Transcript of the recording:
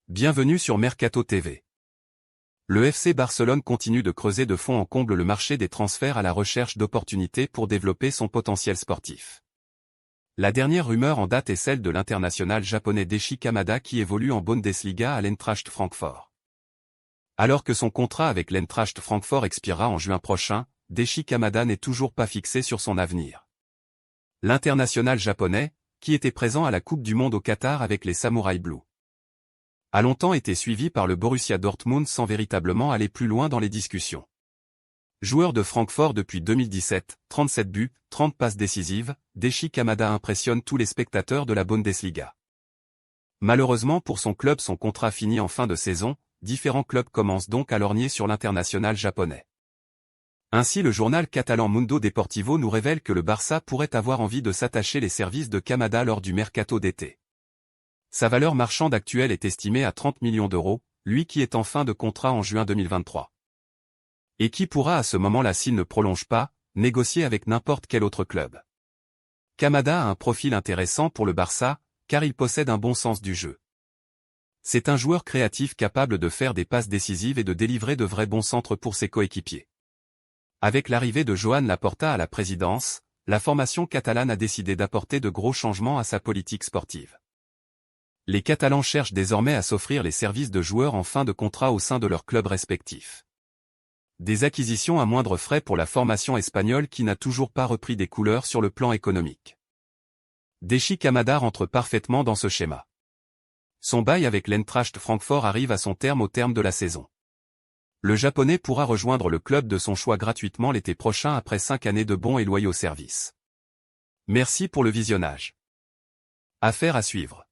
Bienvenue sur Mercato TV. Le FC Barcelone continue de creuser de fond en comble le marché des transferts à la recherche d'opportunités pour développer son potentiel sportif. La dernière rumeur en date est celle de l'international japonais Daichi Kamada qui évolue en Bundesliga à l'Eintracht Francfort. Alors que son contrat avec l'Eintracht Francfort expirera en juin prochain, Daichi Kamada n'est toujours pas fixé sur son avenir. L'international japonais, qui était présent à la Coupe du Monde au Qatar avec les Samurai Blue, a longtemps été suivi par le Borussia Dortmund sans véritablement aller plus loin dans les discussions. Joueur de Francfort depuis 2017, 37 buts, 30 passes décisives, Daichi Kamada impressionne tous les spectateurs de la Bundesliga. Malheureusement pour son club, son contrat finit en fin de saison, différents clubs commencent donc à lorgner sur l'international japonais. Ainsi le journal catalan Mundo Deportivo nous révèle que le Barça pourrait avoir envie de s'attacher les services de Kamada lors du mercato d'été. Sa valeur marchande actuelle est estimée à 30 millions d'euros, lui qui est en fin de contrat en juin 2023. Et qui pourra à ce moment-là, s'il ne prolonge pas, négocier avec n'importe quel autre club. Kamada a un profil intéressant pour le Barça, car il possède un bon sens du jeu. C'est un joueur créatif capable de faire des passes décisives et de délivrer de vrais bons centres pour ses coéquipiers. Avec l'arrivée de Joan Laporta à la présidence, la formation catalane a décidé d'apporter de gros changements à sa politique sportive. Les Catalans cherchent désormais à s'offrir les services de joueurs en fin de contrat au sein de leurs clubs respectifs. Des acquisitions à moindre frais pour la formation espagnole qui n'a toujours pas repris des couleurs sur le plan économique. Daichi Kamada rentre parfaitement dans ce schéma. Son bail avec l'Eintracht Francfort arrive à son terme au terme de la saison. Le Japonais pourra rejoindre le club de son choix gratuitement l'été prochain après 5 années de bons et loyaux services. Merci pour le visionnage. Affaire à suivre.